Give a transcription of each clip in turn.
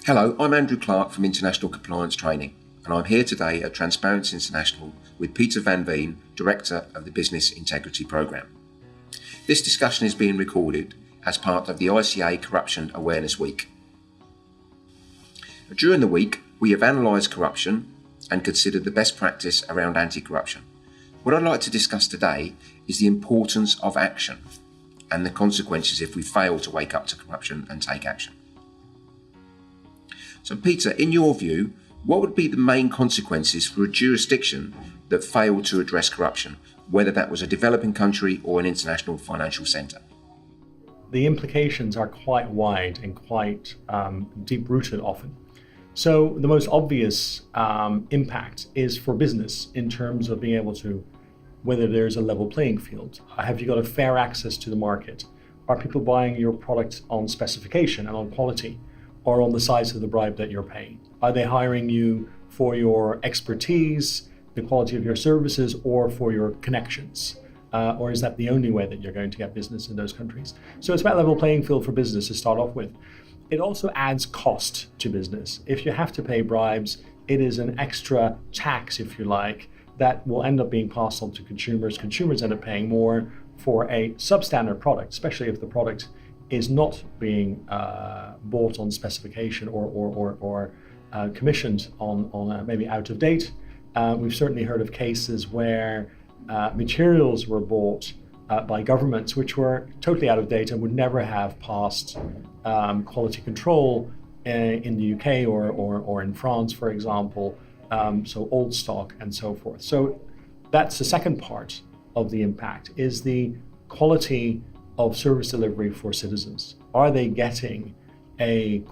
Hello, I'm Andrew Clarke from International Compliance Training, and I'm here today at Transparency International with Peter van Veen, Director of the Business Integrity Programme. This discussion is being recorded as part of the ICA Corruption Awareness Week. During the week, we have analysed corruption and considered the best practice around anti-corruption. What I'd like to discuss today is the importance of action and the consequences if we fail to wake up to corruption and take action. So Peter, in your view, what would be the main consequences for a jurisdiction that failed to address corruption, whether that was a developing country or an international financial centre? The implications are quite wide and quite deep-rooted often. So the most obvious impact is for business in terms of being able to, whether there's a level playing field. Have you got a fair access to the market? Are people buying your product on specification and on quality, or on the size of the bribe that you're paying? Are they hiring you for your expertise, the quality of your services, or for your connections? Or is that the only way that you're going to get business in those countries? So it's about level playing field for business to start off with. It also adds cost to business. If you have to pay bribes, it is an extra tax, if you like, that will end up being passed on to consumers. Consumers end up paying more for a substandard product, especially if the product is not being bought on specification or commissioned on maybe out of date. We've certainly heard of cases where materials were bought by governments which were totally out of date and would never have passed quality control in the UK or in France, for example, so old stock and so forth. So that's the second part of the impact, is the quality of service delivery for citizens. Are they getting a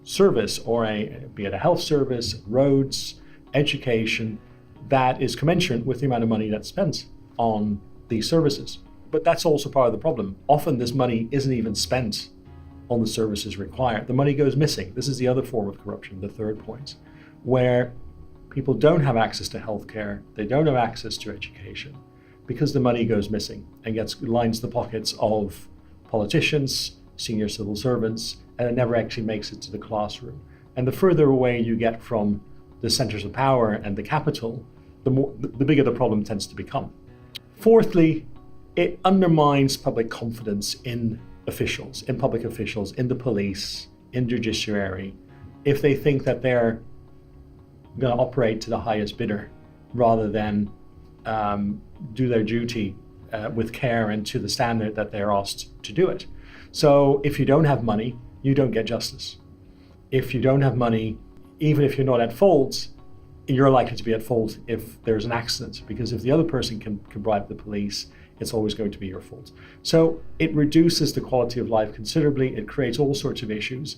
service or be it a health service, roads, education, that is commensurate with the amount of money that's spent on these services? But that's also part of the problem. Often this money isn't even spent on the services required. The money goes missing. This is the other form of corruption, the third point, where people don't have access to healthcare, they don't have access to education, because the money goes missing and lines the pockets of politicians, senior civil servants, and it never actually makes it to the classroom. And the further away you get from the centers of power and the capital, the bigger the problem tends to become. Fourthly, it undermines public confidence in officials, in public officials, in the police, in judiciary, if they think that they're going to operate to the highest bidder rather than do their duty with care and to the standard that they're asked to do it. So if you don't have money, you don't get justice. If you don't have money, even if you're not at fault, you're likely to be at fault if there's an accident, because if the other person can bribe the police, it's always going to be your fault. So it reduces the quality of life considerably. It creates all sorts of issues.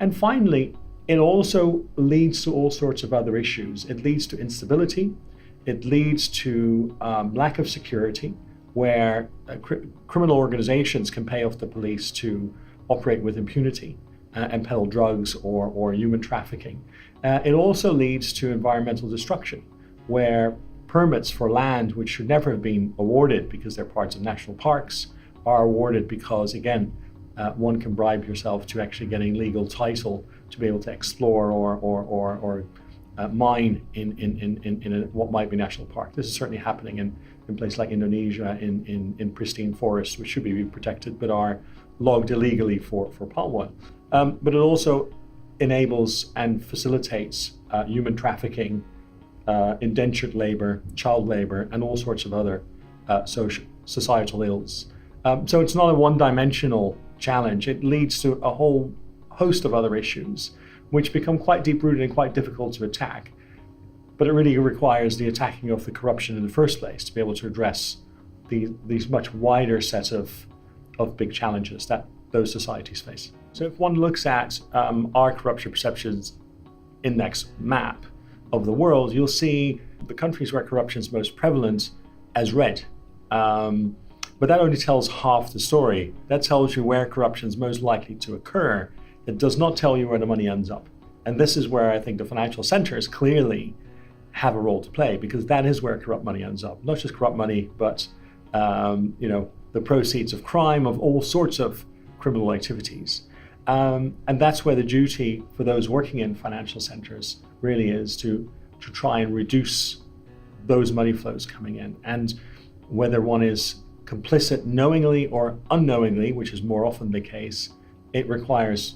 And finally, it also leads to all sorts of other issues. It leads to instability. It leads to lack of security, where criminal organizations can pay off the police to operate with impunity and peddle drugs or human trafficking. It also leads to environmental destruction, where permits for land which should never have been awarded because they're parts of national parks are awarded because, again, one can bribe yourself to actually getting legal title to be able to explore or mine in what might be national park. This is certainly happening in places like Indonesia, in pristine forests, which should be protected, but are logged illegally for palm oil. But it also enables and facilitates human trafficking, indentured labor, child labor, and all sorts of other societal ills. So it's not a one-dimensional challenge. It leads to a whole host of other issues which become quite deep-rooted and quite difficult to attack. But it really requires the attacking of the corruption in the first place to be able to address these much wider set of big challenges that those societies face. So if one looks at our corruption perceptions index map of the world, you'll see the countries where corruption is most prevalent as red. But that only tells half the story. That tells you where corruption is most likely to occur. It does not tell you where the money ends up. And this is where I think the financial centers clearly have a role to play, because that is where corrupt money ends up. Not just corrupt money, but the proceeds of crime, of all sorts of criminal activities. And that's where the duty for those working in financial centres really is to try and reduce those money flows coming in. And whether one is complicit knowingly or unknowingly, which is more often the case, it requires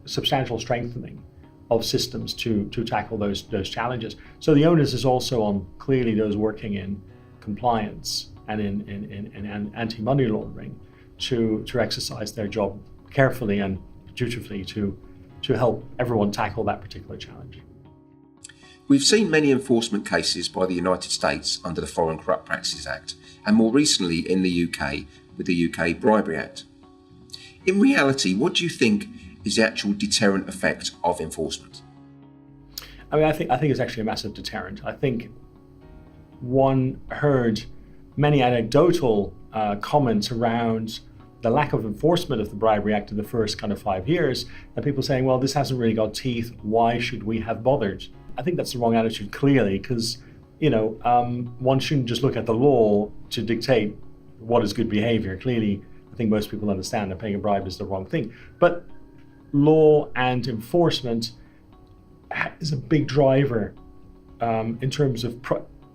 substantial strengthening of systems to tackle those challenges. So the onus is also on clearly those working in compliance and in anti-money laundering to exercise their job carefully and dutifully to help everyone tackle that particular challenge. We've seen many enforcement cases by the United States under the Foreign Corrupt Practices Act, and more recently in the UK with the UK Bribery Act. In reality, what do you think is the actual deterrent effect of enforcement? I mean, I think it's actually a massive deterrent. I think one heard many anecdotal comments around the lack of enforcement of the Bribery Act in the first kind of 5 years, and people saying, well, this hasn't really got teeth, why should we have bothered? I think that's the wrong attitude, clearly, because one shouldn't just look at the law to dictate what is good behavior. Clearly, I think most people understand that paying a bribe is the wrong thing. But law and enforcement is a big driver in terms of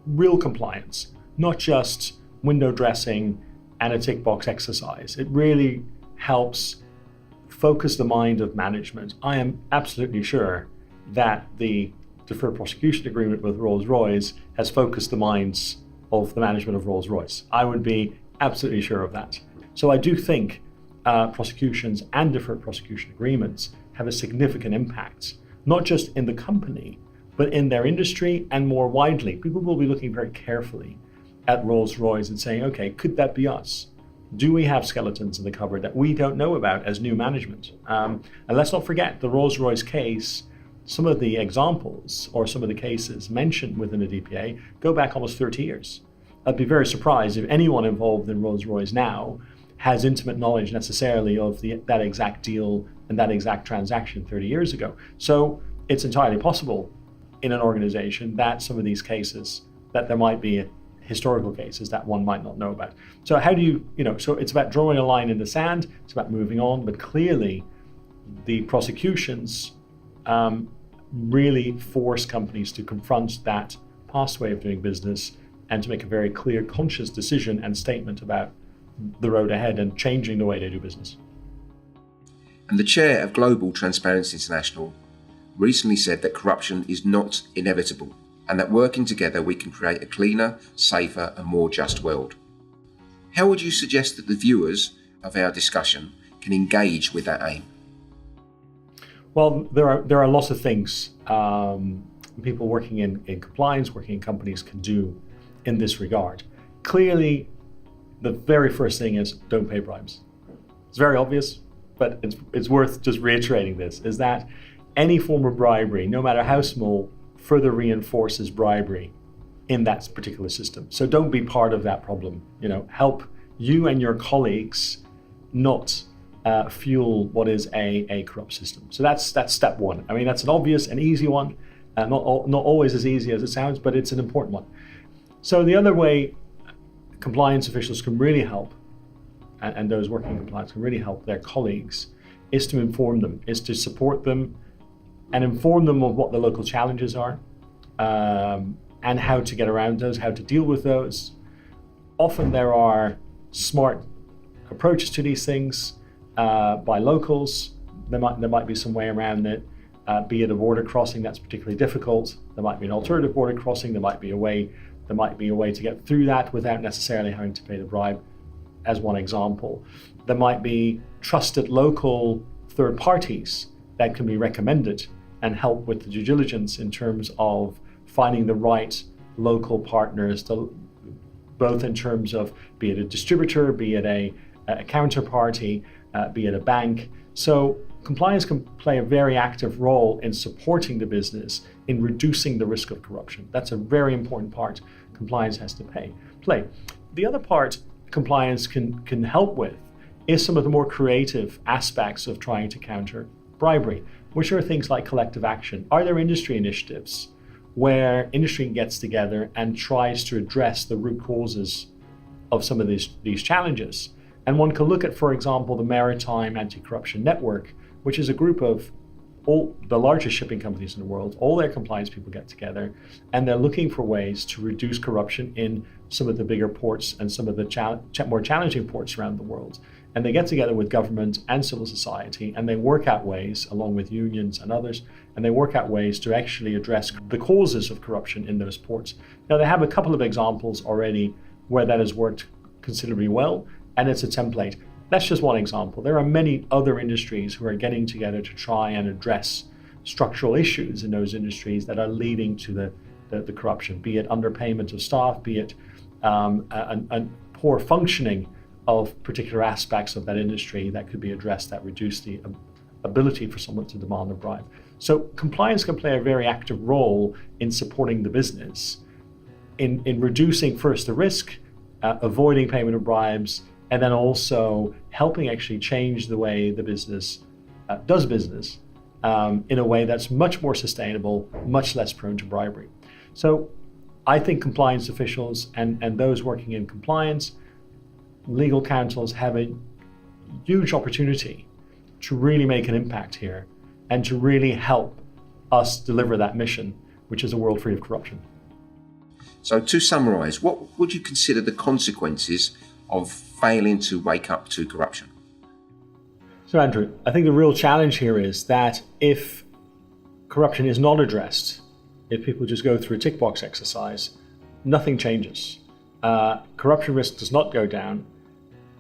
real compliance, not just window dressing and a tick box exercise. It really helps focus the mind of management. I am absolutely sure that the deferred prosecution agreement with Rolls-Royce has focused the minds of the management of Rolls-Royce. I would be absolutely sure of that. So I do think prosecutions and deferred prosecution agreements have a significant impact, not just in the company, but in their industry and more widely. People will be looking very carefully at Rolls-Royce and saying, okay, could that be us? Do we have skeletons in the cupboard that we don't know about as new management? And let's not forget the Rolls-Royce case. Some of the examples or some of the cases mentioned within the DPA go back almost 30 years. I'd be very surprised if anyone involved in Rolls-Royce now has intimate knowledge necessarily of that exact deal and that exact transaction 30 years ago. So it's entirely possible in an organization that some of these cases, that there might be historical cases that one might not know about. So how do you so it's about drawing a line in the sand, it's about moving on, but clearly the prosecutions really force companies to confront that past way of doing business and to make a very clear, conscious decision and statement about the road ahead and changing the way they do business. And the chair of Global Transparency International recently said that corruption is not inevitable and that working together we can create a cleaner, safer and more just world. How would you suggest that the viewers of our discussion can engage with that aim? Well, there are lots of things people working in compliance, working in companies can do in this regard. Clearly, the very first thing is don't pay bribes. It's very obvious, but it's worth just reiterating this, is that any form of bribery, no matter how small, further reinforces bribery in that particular system. So don't be part of that problem. Help you and your colleagues not fuel what is a corrupt system. So that's step one. I mean, that's an obvious and easy one, not always as easy as it sounds, but it's an important one. So the other way compliance officials can really help, and those working in compliance can really help their colleagues, is to inform them, is to support them and inform them of what the local challenges are and how to get around those, how to deal with those. Often there are smart approaches to these things by locals. There might be some way around it, be it a border crossing that's particularly difficult. There might be an alternative border crossing. There might be a way to get through that without necessarily having to pay the bribe, as one example. There might be trusted local third parties that can be recommended and help with the due diligence in terms of finding the right local partners, both in terms of be it a distributor, be it a counterparty, be it a bank. So compliance can play a very active role in supporting the business in reducing the risk of corruption. That's a very important part compliance has to play. The other part compliance can help with is some of the more creative aspects of trying to counter bribery, which are things like collective action. Are there industry initiatives where industry gets together and tries to address the root causes of some of these challenges? And one can look at, for example, the Maritime Anti-Corruption Network, which is a group of all the largest shipping companies in the world. All their compliance people get together, and they're looking for ways to reduce corruption in some of the bigger ports and some of the more challenging ports around the world. And they get together with government and civil society, and they work out ways, along with unions and others, and they work out ways to actually address the causes of corruption in those ports. Now, they have a couple of examples already where that has worked considerably well, and it's a template. That's just one example. There are many other industries who are getting together to try and address structural issues in those industries that are leading to the corruption, be it underpayment of staff, be it a poor functioning of particular aspects of that industry that could be addressed that reduce the ability for someone to demand a bribe. So compliance can play a very active role in supporting the business, in reducing first the risk, avoiding payment of bribes, and then also helping actually change the way the business does business in a way that's much more sustainable, much less prone to bribery. So I think compliance officials and those working in compliance, legal counsels have a huge opportunity to really make an impact here and to really help us deliver that mission, which is a world free of corruption. So to summarise, what would you consider the consequences of failing to wake up to corruption? So Andrew, I think the real challenge here is that if corruption is not addressed, if people just go through a tick box exercise, nothing changes. Corruption risk does not go down.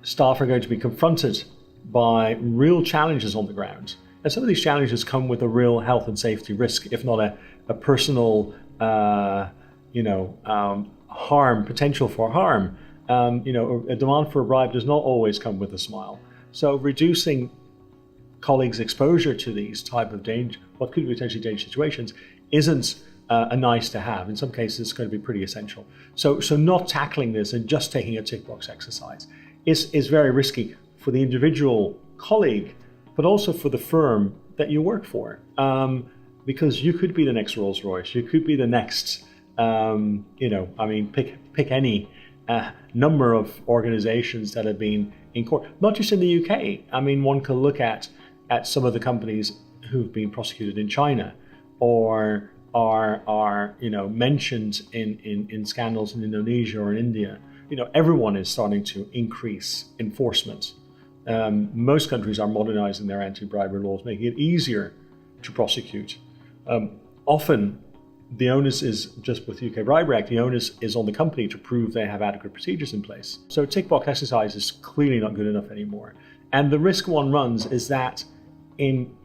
Staff are going to be confronted by real challenges on the ground. And some of these challenges come with a real health and safety risk, if not a personal harm, potential for harm. A demand for a bribe does not always come with a smile. So reducing colleagues' exposure to these type of what could be potentially dangerous situations, isn't a nice to have. In some cases, it's going to be pretty essential. So not tackling this and just taking a tick box exercise is very risky for the individual colleague, but also for the firm that you work for, because you could be the next Rolls Royce, you could be the next, pick any number of organizations that have been in court, not just in the UK. I mean, one could look at some of the companies who've been prosecuted in China or are mentioned in scandals in Indonesia or in India. Everyone is starting to increase enforcement. Most countries are modernizing their anti-bribery laws, making it easier to prosecute. Often, the onus is just with the UK Bribery Act, the onus is on the company to prove they have adequate procedures in place. So tick box exercise is clearly not good enough anymore. And the risk one runs is that in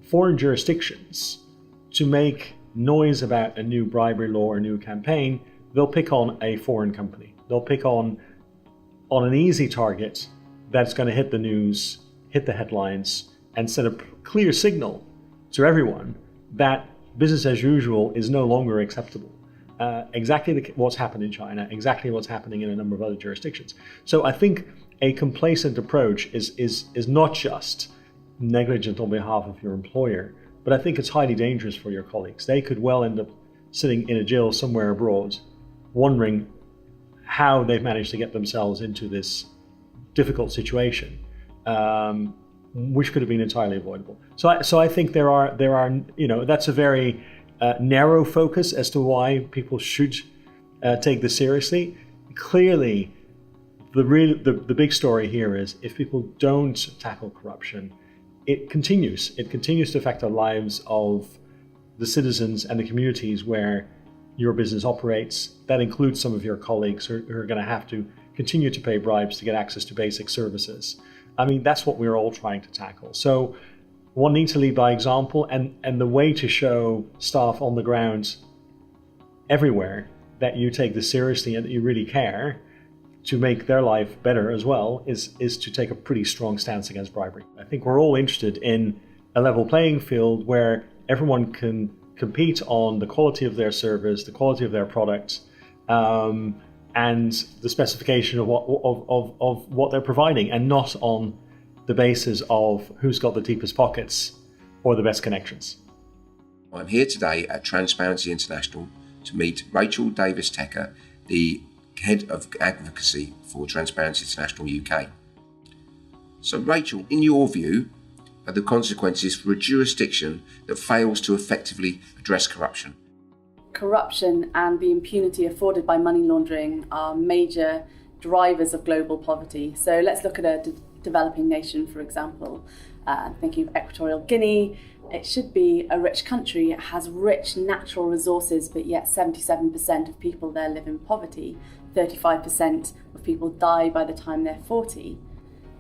foreign jurisdictions, to make noise about a new bribery law or a new campaign, they'll pick on a foreign company. They'll pick on an easy target that's going to hit the news, hit the headlines, and send a clear signal to everyone that business as usual is no longer acceptable. Exactly what's happened in China, exactly what's happening in a number of other jurisdictions. So I think a complacent approach is not just negligent on behalf of your employer, but I think it's highly dangerous for your colleagues. They could well end up sitting in a jail somewhere abroad, wondering how they've managed to get themselves into this difficult situation, which could have been entirely avoidable. So I think there are that's a very narrow focus as to why people should take this seriously. Clearly, the big story here is if people don't tackle corruption, it continues to affect the lives of the citizens and the communities where your business operates. That includes some of your colleagues who are going to have to continue to pay bribes to get access to basic services. I mean, that's what we're all trying to tackle. So one needs to lead by example, and the way to show staff on the ground everywhere that you take this seriously and that you really care to make their life better as well is to take a pretty strong stance against bribery. I think we're all interested in a level playing field where everyone can compete on the quality of their service, the quality of their product, and the specification of what they're providing, and not on the basis of who's got the deepest pockets or the best connections. I'm here today at Transparency International to meet Rachel Davies Teka, the Head of Advocacy for Transparency International UK. So Rachel, in your view, are the consequences for a jurisdiction that fails to effectively address corruption? Corruption and the impunity afforded by money laundering are major drivers of global poverty. So let's look at a developing nation, for example. Thinking of Equatorial Guinea, it should be a rich country. It has rich natural resources, but yet 77% of people there live in poverty. 35% of people die by the time they're 40.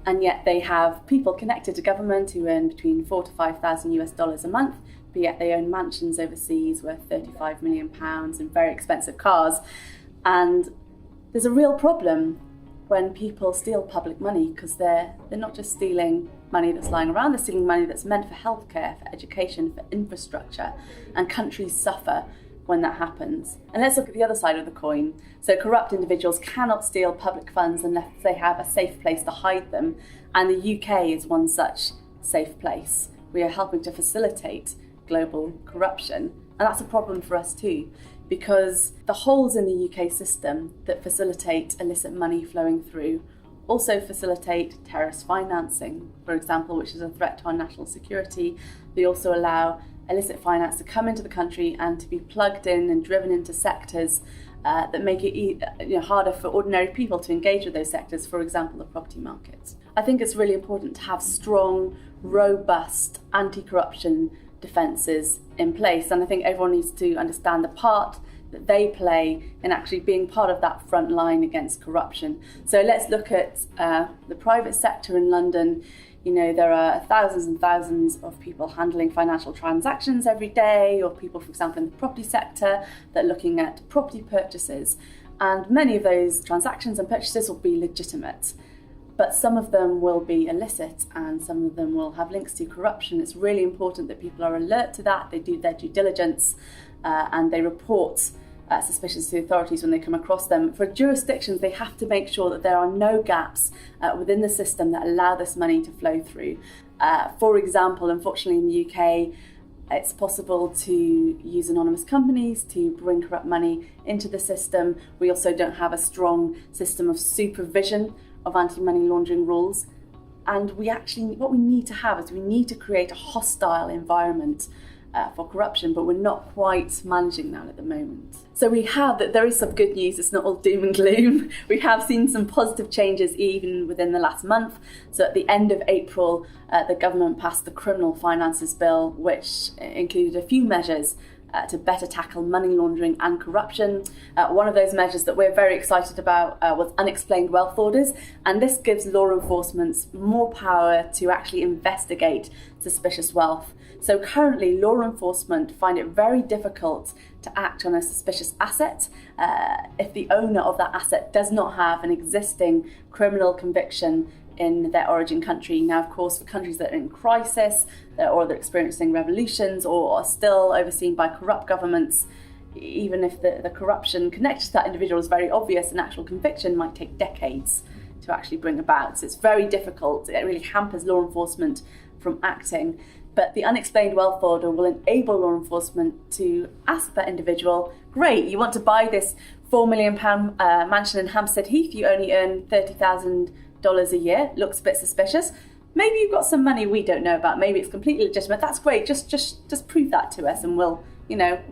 And yet they have people connected to government who earn between $4,000 to $5,000 a month, but yet they own mansions overseas worth £35 million and very expensive cars. And there's a real problem when people steal public money, because they're not just stealing money that's lying around, they're stealing money that's meant for healthcare, for education, for infrastructure, and countries suffer when that happens. And let's look at the other side of the coin. So corrupt individuals cannot steal public funds unless they have a safe place to hide them, and the UK is one such safe place. We are helping to facilitate global corruption, and that's a problem for us too, because the holes in the UK system that facilitate illicit money flowing through also facilitate terrorist financing, for example, which is a threat to our national security. They also allow illicit finance to come into the country and to be plugged in and driven into sectors that make it harder for ordinary people to engage with those sectors, for example, the property market. I think it's really important to have strong, robust anti-corruption defences in place, and I think everyone needs to understand the part that they play in actually being part of that front line against corruption. So let's look at the private sector in London. There are thousands and thousands of people handling financial transactions every day, or people, for example, in the property sector that are looking at property purchases. And many of those transactions and purchases will be legitimate, but some of them will be illicit and some of them will have links to corruption. It's really important that people are alert to that, they do their due diligence, and they report suspicions to the authorities when they come across them. For jurisdictions, they have to make sure that there are no gaps within the system that allow this money to flow through. For example, unfortunately in the UK, it's possible to use anonymous companies to bring corrupt money into the system. We also don't have a strong system of supervision of anti-money laundering rules. And what we need to have is we need to create a hostile environment for corruption, but we're not quite managing that at the moment. So there is some good news. It's not all doom and gloom. We have seen some positive changes even within the last month. So at the end of April, the government passed the Criminal Finances Bill, which included a few measures to better tackle money laundering and corruption. One of those measures that we're very excited about was unexplained wealth orders, and this gives law enforcement more power to actually investigate suspicious wealth. So currently, law enforcement find it very difficult to act on a suspicious asset if the owner of that asset does not have an existing criminal conviction in their origin country. Now, of course, for countries that are in crisis or they're experiencing revolutions or are still overseen by corrupt governments, even if the corruption connected to that individual is very obvious, an actual conviction might take decades to actually bring about. So it's very difficult. It really hampers law enforcement from acting. But the unexplained wealth order will enable law enforcement to ask that individual, great, you want to buy this £4 million mansion in Hampstead Heath, you only earn $30,000 a year, looks a bit suspicious. Maybe you've got some money we don't know about, maybe it's completely legitimate, that's great, just prove that to us and we'll,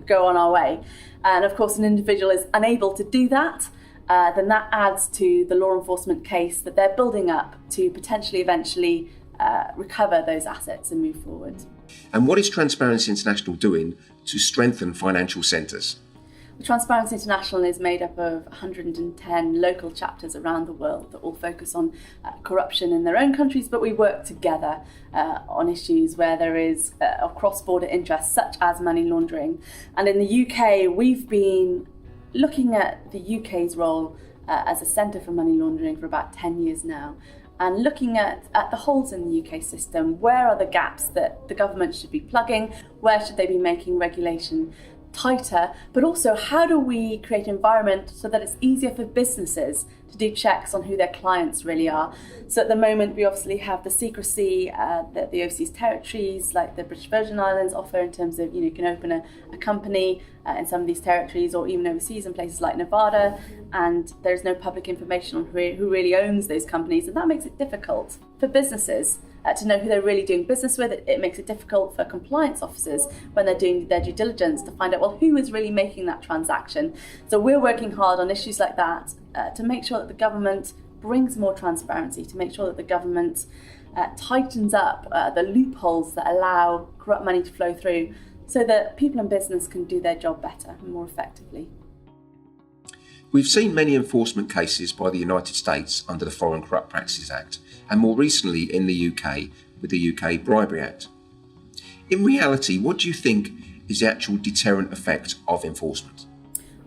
go on our way. And of course, an individual is unable to do that, then that adds to the law enforcement case that they're building up to potentially eventually recover those assets and move forward. And what is Transparency International doing to strengthen financial centres? Transparency International is made up of 110 local chapters around the world that all focus on corruption in their own countries, but we work together on issues where there is a cross-border interest, such as money laundering. And in the UK, we've been looking at the UK's role as a centre for money laundering for about 10 years now, and looking at the holes in the UK system. Where are the gaps that the government should be plugging? Where should they be making regulation tighter? But also, how do we create an environment so that it's easier for businesses to do checks on who their clients really are? So at the moment, we obviously have the secrecy that the overseas territories, like the British Virgin Islands, offer in terms of, you can open a company in some of these territories or even overseas in places like Nevada, and there's no public information on who really owns those companies, and that makes it difficult for businesses to know who they're really doing business with. It makes it difficult for compliance officers when they're doing their due diligence to find out, well, who is really making that transaction. So we're working hard on issues like that to make sure that the government brings more transparency, to make sure that the government tightens up the loopholes that allow corrupt money to flow through, so that people in business can do their job better and more effectively. We've seen many enforcement cases by the United States under the Foreign Corrupt Practices Act, and more recently in the UK with the UK Bribery Act. In reality, what do you think is the actual deterrent effect of enforcement?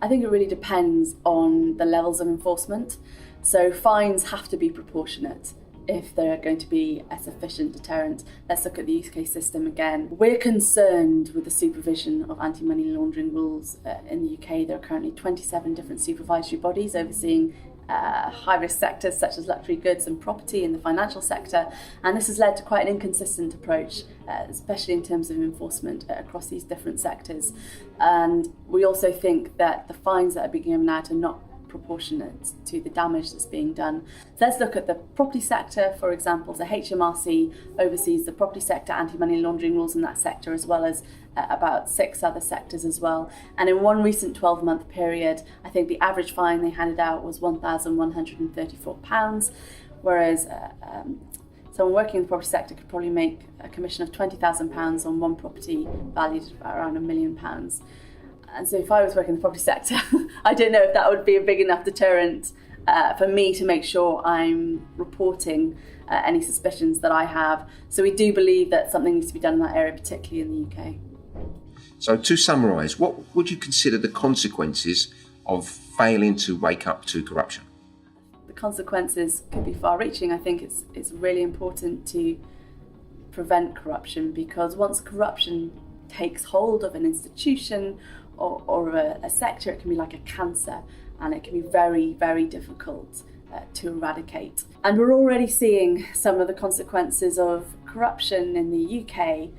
I think it really depends on the levels of enforcement. So fines have to be proportionate if they're going to be a sufficient deterrent. Let's look at the UK system again. We're concerned with the supervision of anti-money laundering rules in the UK. There are currently 27 different supervisory bodies overseeing high-risk sectors such as luxury goods and property in the financial sector, and this has led to quite an inconsistent approach, especially in terms of enforcement across these different sectors. And we also think that the fines that are being given out are not proportionate to the damage that's being done. So let's look at the property sector, for example. So HMRC oversees the property sector anti-money laundering rules in that sector, as well as about 6 other sectors as well. And in one recent 12-month period, I think the average fine they handed out was £1,134, whereas someone working in the property sector could probably make a commission of £20,000 on one property valued at around £1 million. And so if I was working in the property sector, I don't know if that would be a big enough deterrent for me to make sure I'm reporting any suspicions that I have. So we do believe that something needs to be done in that area, particularly in the UK. So to summarise, what would you consider the consequences of failing to wake up to corruption? The consequences could be far-reaching. I think it's really important to prevent corruption, because once corruption takes hold of an institution or a sector, it can be like a cancer, and it can be very, very difficult to eradicate. And we're already seeing some of the consequences of corruption in the UK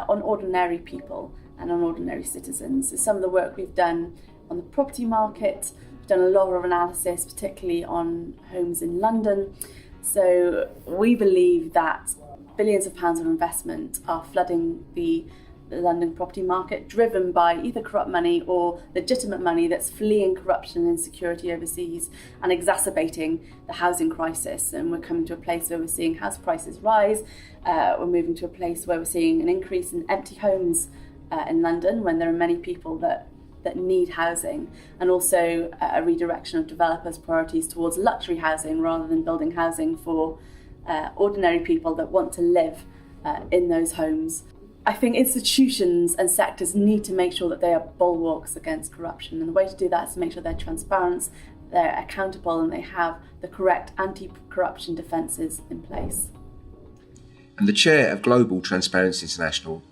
on ordinary people and on ordinary citizens. So some of the work we've done on the property market, we've done a lot of analysis, particularly on homes in London. So we believe that billions of pounds of investment are flooding the London property market, driven by either corrupt money or legitimate money that's fleeing corruption and insecurity overseas and exacerbating the housing crisis. And we're coming to a place where we're seeing house prices rise. We're moving to a place where we're seeing an increase in empty homes in London, when there are many people that need housing, and also a redirection of developers' priorities towards luxury housing rather than building housing for ordinary people that want to live in those homes. I think institutions and sectors need to make sure that they are bulwarks against corruption, and the way to do that is to make sure they're transparent, they're accountable, and they have the correct anti-corruption defences in place. And the chair of Global Transparency International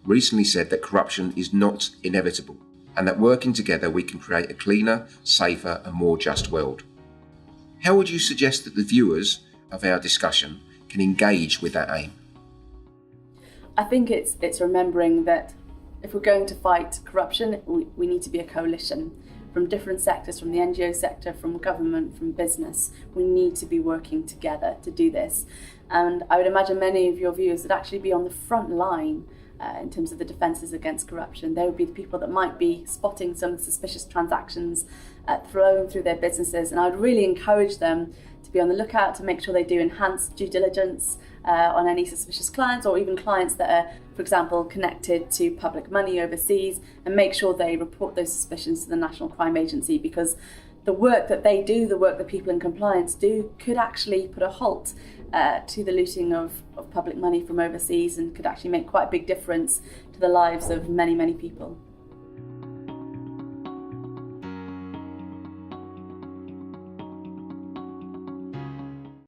recently said that corruption is not inevitable, and that working together we can create a cleaner, safer and more just world. How would you suggest that the viewers of our discussion can engage with that aim? I think it's remembering that if we're going to fight corruption, we need to be a coalition from different sectors, from the NGO sector, from government, from business. We need to be working together to do this. And I would imagine many of your viewers would actually be on the front line in terms of the defences against corruption. They would be the people that might be spotting some suspicious transactions flowing through their businesses. And I would really encourage them to be on the lookout to make sure they do enhanced due diligence on any suspicious clients, or even clients that are, for example, connected to public money overseas, and make sure they report those suspicions to the National Crime Agency, because the work that they do, the work that people in compliance do, could actually put a halt to the looting of public money from overseas, and could actually make quite a big difference to the lives of many, many people.